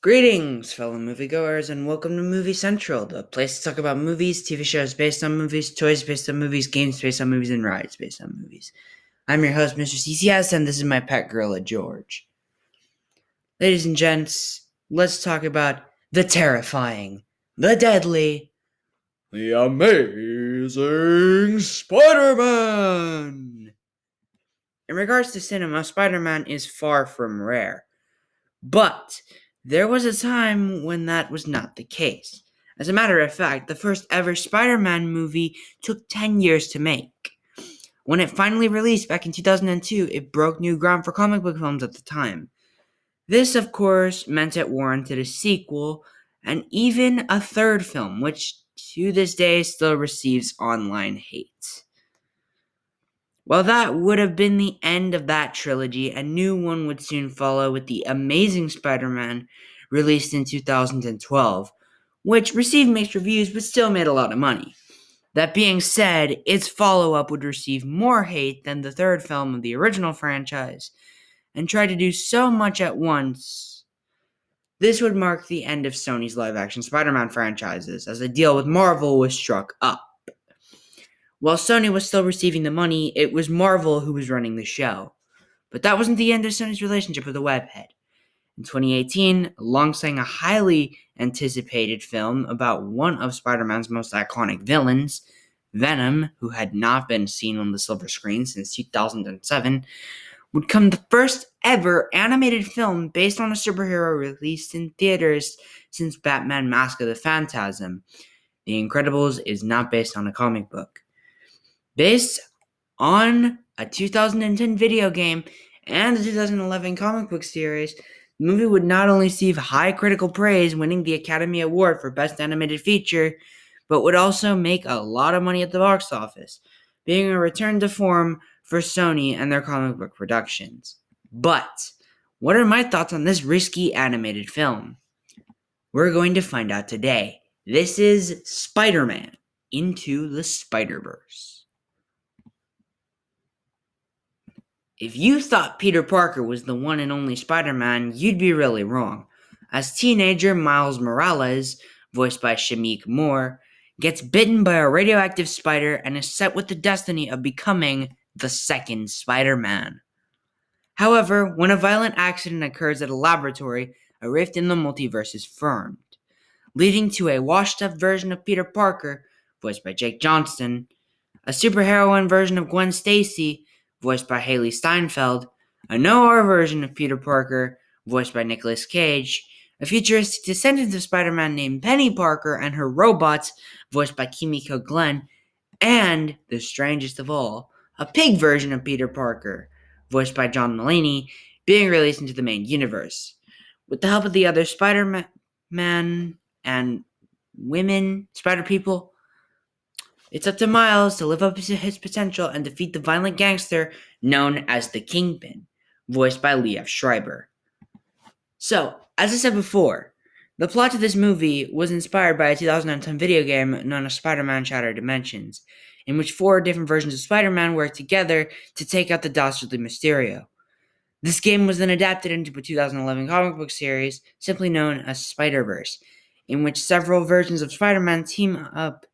Greetings, fellow moviegoers, and welcome to Movie Central, the place to talk about movies, TV shows based on movies, toys based on movies, games based on movies, and rides based on movies. I'm your host, Mr. CCS, and this is my pet gorilla, George. Ladies and gents, let's talk about the terrifying, the deadly, the amazing Spider-Man! In regards to cinema, Spider-Man is far from rare. But there was a time when that was not the case. As a matter of fact, the first ever Spider-Man movie took 10 years to make. When it finally released back in 2002, it broke new ground for comic book films at the time. This, of course, meant it warranted a sequel and even a third film, which to this day still receives online hate. Well, that would have been the end of that trilogy. A new one would soon follow with The Amazing Spider-Man, released in 2012, which received mixed reviews but still made a lot of money. That being said, its follow-up would receive more hate than the third film of the original franchise, and tried to do so much at once. This would mark the end of Sony's live-action Spider-Man franchises, as a deal with Marvel was struck up. While Sony was still receiving the money, it was Marvel who was running the show. But that wasn't the end of Sony's relationship with the webhead. In 2018, alongside a highly anticipated film about one of Spider-Man's most iconic villains, Venom, who had not been seen on the silver screen since 2007, would come the first ever animated film based on a superhero released in theaters since Batman Mask of the Phantasm. The Incredibles is not based on a comic book. Based on a 2010 video game and the 2011 comic book series, the movie would not only receive high critical praise, winning the Academy Award for Best Animated Feature, but would also make a lot of money at the box office, being a return to form for Sony and their comic book productions. But what are my thoughts on this risky animated film? We're going to find out today. This is Spider-Man Into the Spider-Verse. If you thought Peter Parker was the one and only Spider-Man, you'd be really wrong. As teenager Miles Morales, voiced by Shameik Moore, gets bitten by a radioactive spider and is set with the destiny of becoming the second Spider-Man. However, when a violent accident occurs at a laboratory, a rift in the multiverse is formed, leading to a washed-up version of Peter Parker, voiced by Jake Johnson, a superheroine version of Gwen Stacy, voiced by Haley Steinfeld, a noir version of Peter Parker, voiced by Nicolas Cage, a futuristic descendant of Spider-Man named Penny Parker and her robots, voiced by Kimiko Glenn, and, the strangest of all, a pig version of Peter Parker, voiced by John Mulaney, being released into the main universe. With the help of the other Spider-Man and women, Spider-People, it's up to Miles to live up to his potential and defeat the violent gangster known as the Kingpin, voiced by Liev Schreiber. So, as I said before, the plot to this movie was inspired by a 2010 video game known as Spider-Man Shattered Dimensions, in which 4 different versions of Spider-Man work together to take out the dastardly Mysterio. This game was then adapted into a 2011 comic book series simply known as Spider-Verse, in which several versions of Spider-Man team up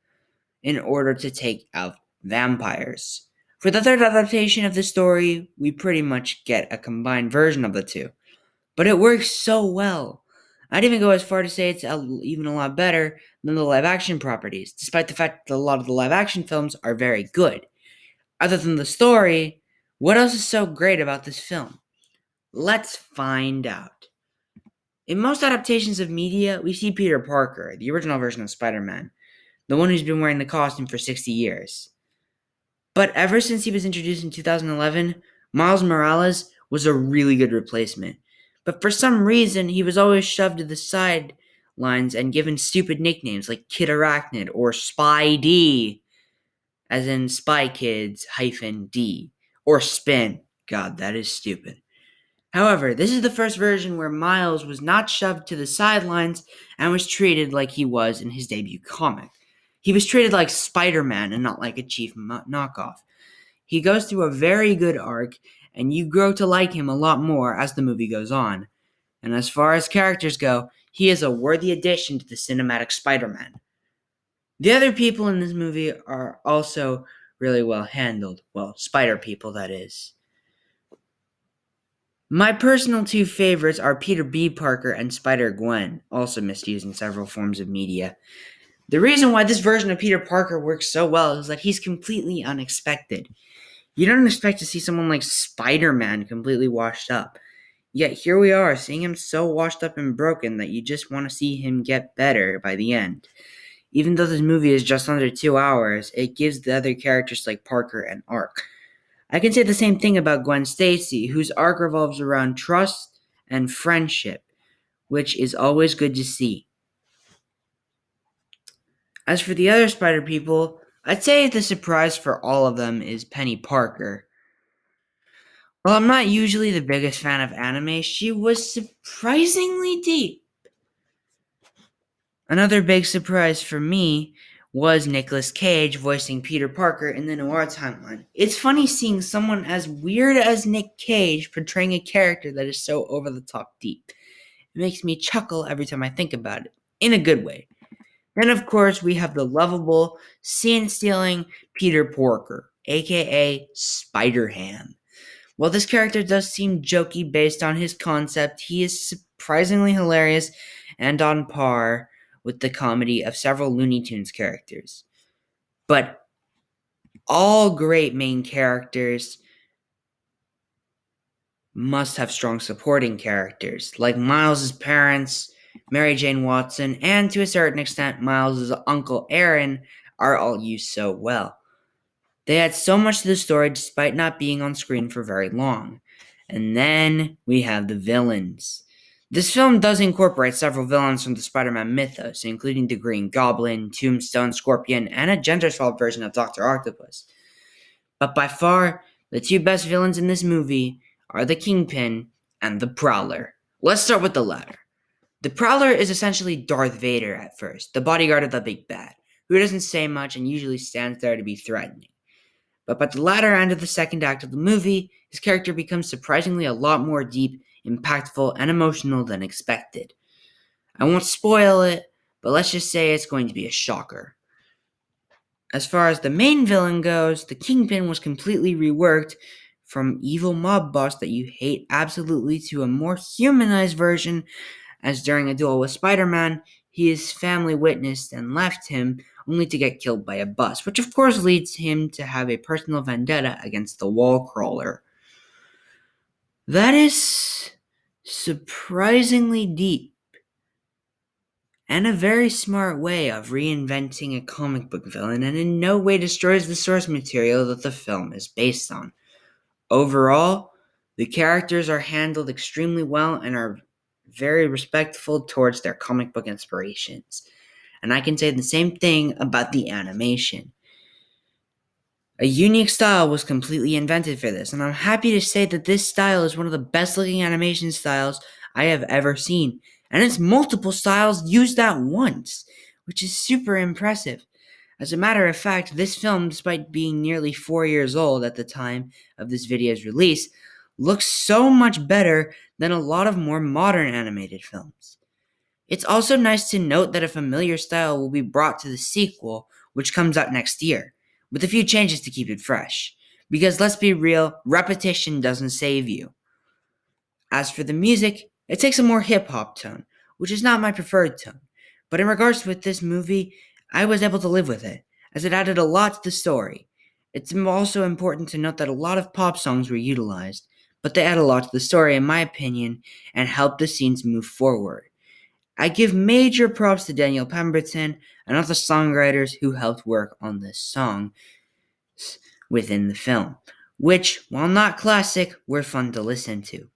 in order to take out vampires. For the third adaptation of the story, we pretty much get a combined version of the two. But it works so well. I'd even go as far to say it's even a lot better than the live-action properties, despite the fact that a lot of the live-action films are very good. Other than the story, what else is so great about this film? Let's find out. In most adaptations of media, we see Peter Parker, the original version of Spider-Man, the one who's been wearing the costume for 60 years. But ever since he was introduced in 2011, Miles Morales was a really good replacement. But for some reason, he was always shoved to the sidelines and given stupid nicknames like Kid Arachnid or Spidey, as in Spy Kids -D, or Spin. God, that is stupid. However, this is the first version where Miles was not shoved to the sidelines and was treated like he was in his debut comic. He was treated like Spider-Man and not like a cheap knockoff. He goes through a very good arc, and you grow to like him a lot more as the movie goes on. And as far as characters go, he is a worthy addition to the cinematic Spider-Man. The other people in this movie are also really well handled. Well, spider people, that is. My personal two favorites are Peter B. Parker and Spider-Gwen, also misused in several forms of media. The reason why this version of Peter Parker works so well is that he's completely unexpected. You don't expect to see someone like Spider-Man completely washed up. Yet here we are, seeing him so washed up and broken that you just want to see him get better by the end. Even though this movie is just under 2 hours, it gives the other characters like Parker an arc. I can say the same thing about Gwen Stacy, whose arc revolves around trust and friendship, which is always good to see. As for the other Spider people, I'd say the surprise for all of them is Penny Parker. While I'm not usually the biggest fan of anime, she was surprisingly deep. Another big surprise for me was Nicolas Cage voicing Peter Parker in the noir timeline. It's funny seeing someone as weird as Nick Cage portraying a character that is so over the top deep. It makes me chuckle every time I think about it, in a good way. Then, of course, we have the lovable, scene-stealing Peter Porker, aka Spider-Ham. While this character does seem jokey based on his concept, he is surprisingly hilarious and on par with the comedy of several Looney Tunes characters. But all great main characters must have strong supporting characters, like Miles' parents, Mary Jane Watson, and to a certain extent, Miles' uncle Aaron are all used so well. They add so much to the story despite not being on screen for very long. And then we have the villains. This film does incorporate several villains from the Spider-Man mythos, including the Green Goblin, Tombstone, Scorpion, and a gender-swapped version of Dr. Octopus. But by far, the two best villains in this movie are the Kingpin and the Prowler. Let's start with the latter. The Prowler is essentially Darth Vader at first, the bodyguard of the big bad, who doesn't say much and usually stands there to be threatening. But by the latter end of the second act of the movie, his character becomes surprisingly a lot more deep, impactful, and emotional than expected. I won't spoil it, but let's just say it's going to be a shocker. As far as the main villain goes, the Kingpin was completely reworked from evil mob boss that you hate absolutely to a more humanized version, as during a duel with Spider-Man, his family witnessed and left him only to get killed by a bus, which of course leads him to have a personal vendetta against the wall crawler. That is surprisingly deep and a very smart way of reinventing a comic book villain, and in no way destroys the source material that the film is based on. Overall, the characters are handled extremely well and are very respectful towards their comic book inspirations. And I can say the same thing about the animation. A unique style was completely invented for this, and I'm happy to say that this style is one of the best looking animation styles I have ever seen. And it's multiple styles used at once, which is super impressive. As a matter of fact, this film, despite being nearly 4 years old at the time of this video's release, looks so much better than a lot of more modern animated films. It's also nice to note that a familiar style will be brought to the sequel, which comes out next year, with a few changes to keep it fresh. Because let's be real, repetition doesn't save you. As for the music, it takes a more hip-hop tone, which is not my preferred tone. But in regards with this movie, I was able to live with it, as it added a lot to the story. It's also important to note that a lot of pop songs were utilized, but they add a lot to the story in my opinion, and help the scenes move forward. I give major props to Daniel Pemberton and other songwriters who helped work on this song within the film, which, while not classic, were fun to listen to.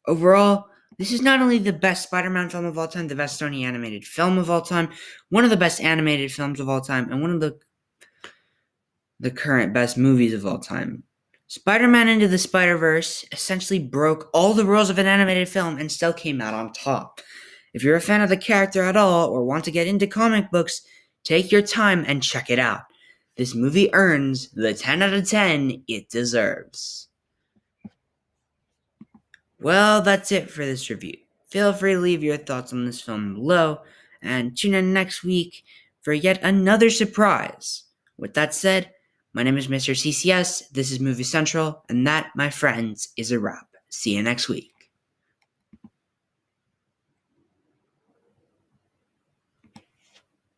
Overall, this is not only the best Spider-Man film of all time, the best Sony animated film of all time, one of the best animated films of all time, and one of the current best movies of all time. Spider-Man Into the Spider-Verse essentially broke all the rules of an animated film and still came out on top. If you're a fan of the character at all or want to get into comic books, take your time and check it out. This movie earns the 10 out of 10 it deserves. Well, that's it for this review. Feel free to leave your thoughts on this film below, and tune in next week for yet another surprise. With that said, my name is Mr. CCS, this is Movie Central, and that, my friends, is a wrap. See you next week.